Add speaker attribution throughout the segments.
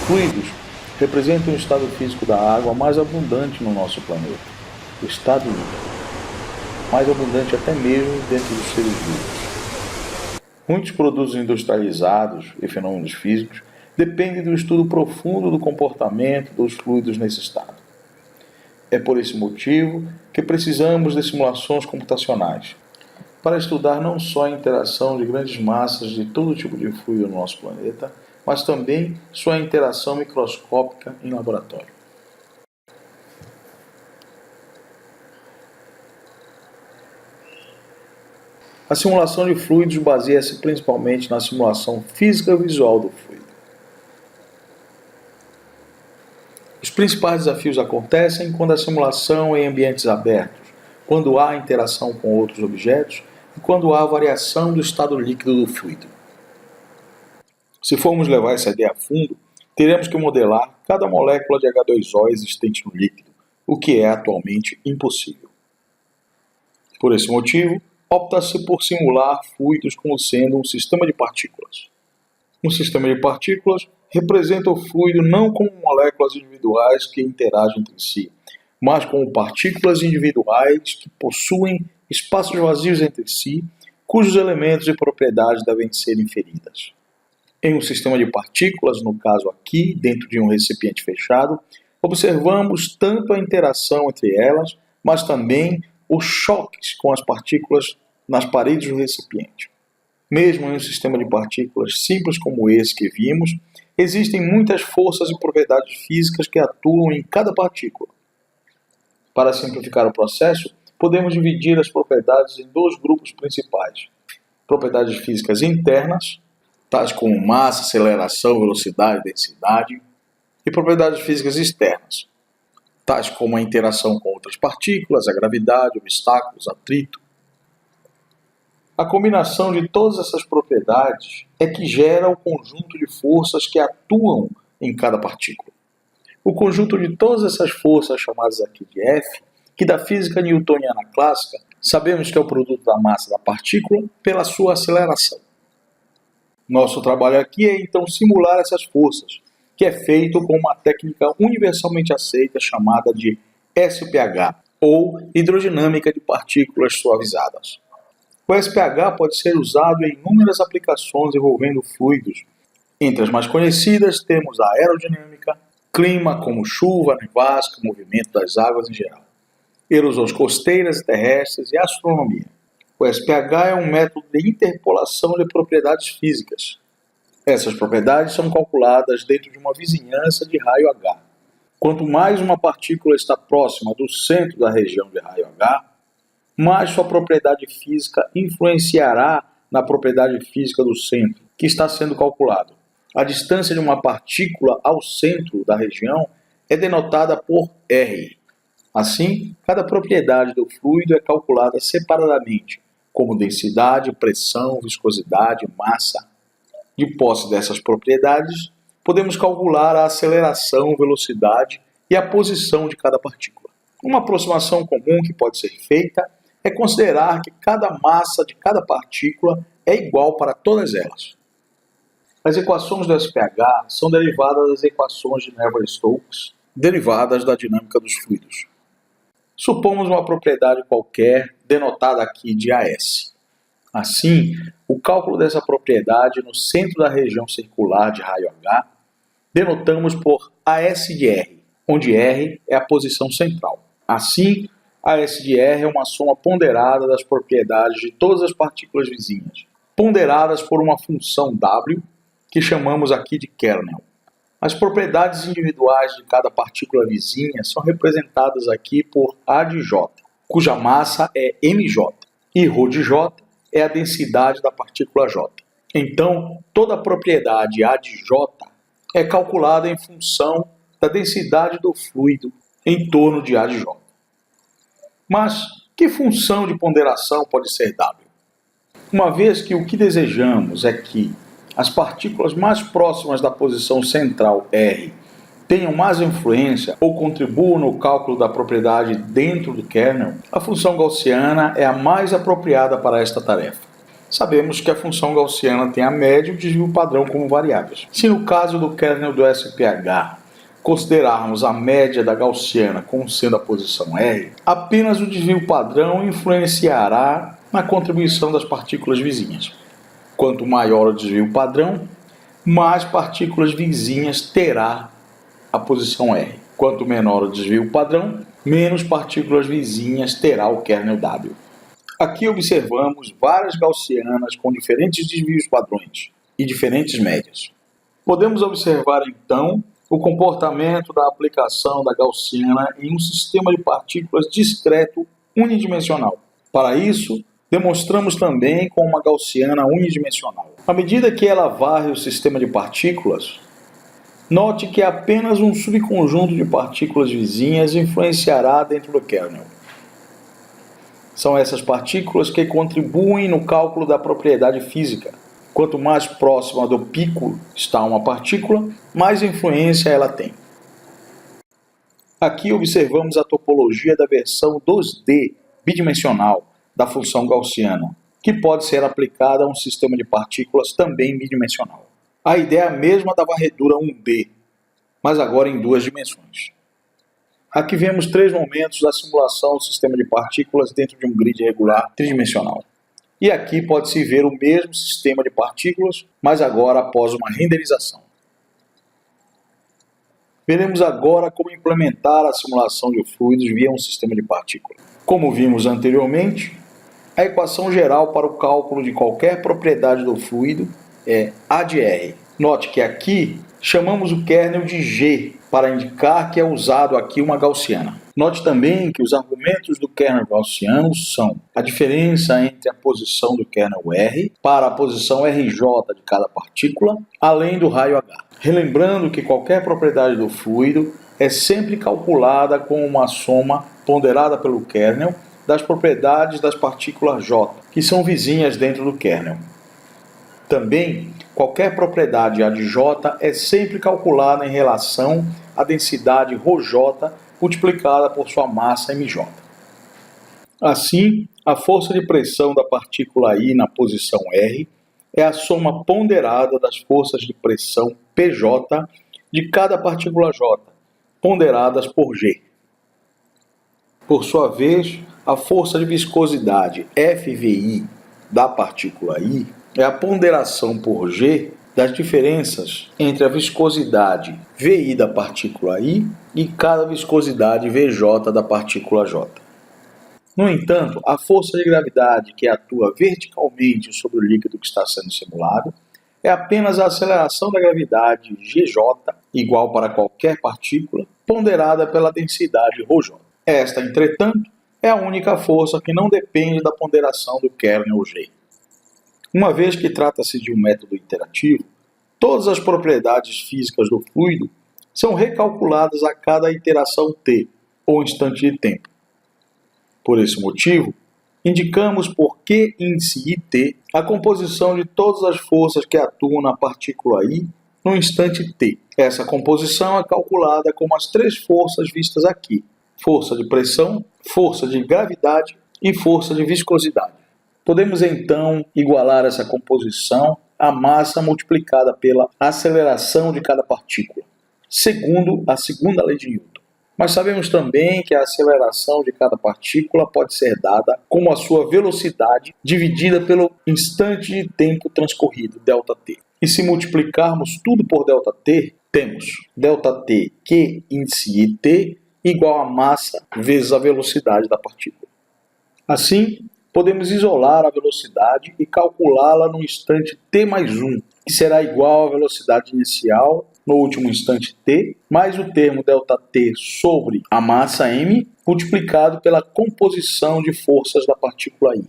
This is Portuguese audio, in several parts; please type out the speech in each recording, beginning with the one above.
Speaker 1: Fluidos representam o estado físico da água mais abundante no nosso planeta, o estado líquido, mais abundante até mesmo dentro dos seres vivos. Muitos produtos industrializados e fenômenos físicos dependem do estudo profundo do comportamento dos fluidos nesse estado. É por esse motivo que precisamos de simulações computacionais, para estudar não só a interação de grandes massas de todo tipo de fluido no nosso planeta, mas também sua interação microscópica em laboratório. A simulação de fluidos baseia-se principalmente na simulação física visual do fluido. Os principais desafios acontecem quando a simulação é em ambientes abertos, quando há interação com outros objetos e quando há variação do estado líquido do fluido. Se formos levar essa ideia a fundo, teremos que modelar cada molécula de H2O existente no líquido, o que é atualmente impossível. Por esse motivo, opta-se por simular fluidos como sendo um sistema de partículas. Um sistema de partículas representa o fluido não como moléculas individuais que interagem entre si, mas como partículas individuais que possuem espaços vazios entre si, cujos elementos e propriedades devem ser inferidas. Em um sistema de partículas, no caso aqui, dentro de um recipiente fechado, observamos tanto a interação entre elas, mas também os choques com as partículas nas paredes do recipiente. Mesmo em um sistema de partículas simples como esse que vimos, existem muitas forças e propriedades físicas que atuam em cada partícula. Para simplificar o processo, podemos dividir as propriedades em dois grupos principais: propriedades físicas internas, tais como massa, aceleração, velocidade e densidade, e propriedades físicas externas, tais como a interação com outras partículas, a gravidade, obstáculos, atrito. A combinação de todas essas propriedades é que gera o conjunto de forças que atuam em cada partícula. O conjunto de todas essas forças, chamadas aqui de F, que da física newtoniana clássica, sabemos que é o produto da massa da partícula pela sua aceleração. Nosso trabalho aqui é então simular essas forças, que é feito com uma técnica universalmente aceita chamada de SPH, ou hidrodinâmica de partículas suavizadas. O SPH pode ser usado em inúmeras aplicações envolvendo fluidos. Entre as mais conhecidas temos a aerodinâmica, clima como chuva, nevasca, movimento das águas em geral, erosões costeiras e terrestres e astronomia. O SPH é um método de interpolação de propriedades físicas. Essas propriedades são calculadas dentro de uma vizinhança de raio H. Quanto mais uma partícula está próxima do centro da região de raio H, mais sua propriedade física influenciará na propriedade física do centro, que está sendo calculado. A distância de uma partícula ao centro da região é denotada por R. Assim, cada propriedade do fluido é calculada separadamente, como densidade, pressão, viscosidade, massa. De posse dessas propriedades, podemos calcular a aceleração, velocidade e a posição de cada partícula. Uma aproximação comum que pode ser feita é considerar que cada massa de cada partícula é igual para todas elas. As equações do SPH são derivadas das equações de Navier-Stokes, derivadas da dinâmica dos fluidos. Supomos uma propriedade qualquer, denotada aqui de AS. Assim, o cálculo dessa propriedade no centro da região circular de raio H, denotamos por AS de R, onde R é a posição central. Assim, AS de R é uma soma ponderada das propriedades de todas as partículas vizinhas, ponderadas por uma função W, que chamamos aqui de kernel. As propriedades individuais de cada partícula vizinha são representadas aqui por A de J, cuja massa é mJ, e ρ de J é a densidade da partícula J. Então, toda a propriedade A de J é calculada em função da densidade do fluido em torno de A de J. Mas, que função de ponderação pode ser W? Uma vez que o que desejamos é que as partículas mais próximas da posição central R tenham mais influência ou contribuam no cálculo da propriedade dentro do kernel, a função gaussiana é a mais apropriada para esta tarefa. Sabemos que a função gaussiana tem a média e o desvio padrão como variáveis. Se no caso do kernel do SPH considerarmos a média da gaussiana como sendo a posição R, apenas o desvio padrão influenciará na contribuição das partículas vizinhas. Quanto maior o desvio padrão, mais partículas vizinhas terá a posição R. Quanto menor o desvio padrão, menos partículas vizinhas terá o kernel W. Aqui observamos várias gaussianas com diferentes desvios padrões e diferentes médias. Podemos observar então o comportamento da aplicação da gaussiana em um sistema de partículas discreto unidimensional. Para isso, demonstramos também com uma gaussiana unidimensional. À medida que ela varre o sistema de partículas, note que apenas um subconjunto de partículas vizinhas influenciará dentro do kernel. São essas partículas que contribuem no cálculo da propriedade física. Quanto mais próxima do pico está uma partícula, mais influência ela tem. Aqui observamos a topologia da versão 2D bidimensional da função gaussiana, que pode ser aplicada a um sistema de partículas também bidimensional. A ideia é a mesma da varredura 1D, mas agora em duas dimensões. Aqui vemos três momentos da simulação do sistema de partículas dentro de um grid regular tridimensional. E aqui pode-se ver o mesmo sistema de partículas, mas agora após uma renderização. Veremos agora como implementar a simulação de fluidos via um sistema de partículas. Como vimos anteriormente, a equação geral para o cálculo de qualquer propriedade do fluido é A de R. Note que aqui chamamos o kernel de G, para indicar que é usado aqui uma gaussiana. Note também que os argumentos do kernel gaussiano são a diferença entre a posição do kernel R para a posição RJ de cada partícula, além do raio H. Relembrando que qualquer propriedade do fluido é sempre calculada com uma soma ponderada pelo kernel das propriedades das partículas J, que são vizinhas dentro do kernel. Também, qualquer propriedade A de J é sempre calculada em relação à densidade ρJ multiplicada por sua massa mj. Assim, a força de pressão da partícula I na posição R é a soma ponderada das forças de pressão PJ de cada partícula J, ponderadas por G. Por sua vez, a força de viscosidade FVI da partícula I é a ponderação por G das diferenças entre a viscosidade VI da partícula I e cada viscosidade VJ da partícula J. No entanto, a força de gravidade que atua verticalmente sobre o líquido que está sendo simulado é apenas a aceleração da gravidade GJ, igual para qualquer partícula, ponderada pela densidade ρJ. Esta, entretanto, é a única força que não depende da ponderação do kernel G. Uma vez que trata-se de um método interativo, todas as propriedades físicas do fluido são recalculadas a cada iteração t, ou instante de tempo. Por esse motivo, indicamos por Q índice IT a composição de todas as forças que atuam na partícula I no instante t. Essa composição é calculada como as três forças vistas aqui: força de pressão, força de gravidade e força de viscosidade. Podemos então igualar essa composição à massa multiplicada pela aceleração de cada partícula, segundo a segunda lei de Newton. Mas sabemos também que a aceleração de cada partícula pode ser dada como a sua velocidade dividida pelo instante de tempo transcorrido, ΔT. E se multiplicarmos tudo por ΔT, temos ΔT Q índice IT igual a massa vezes a velocidade da partícula. Assim, podemos isolar a velocidade e calculá-la no instante t mais 1, que será igual à velocidade inicial no último instante t, mais o termo ΔT sobre a massa m, multiplicado pela composição de forças da partícula I.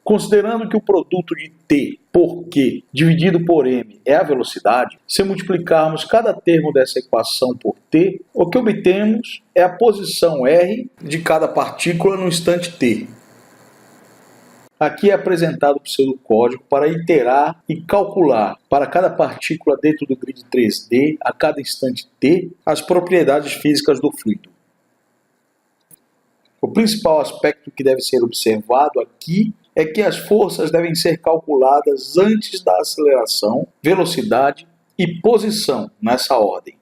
Speaker 1: Considerando que o produto de t por q dividido por m é a velocidade, se multiplicarmos cada termo dessa equação por t, o que obtemos é a posição r de cada partícula no instante t. Aqui é apresentado o pseudocódigo para iterar e calcular para cada partícula dentro do grid 3D, a cada instante t, as propriedades físicas do fluido. O principal aspecto que deve ser observado aqui é que as forças devem ser calculadas antes da aceleração, velocidade e posição nessa ordem.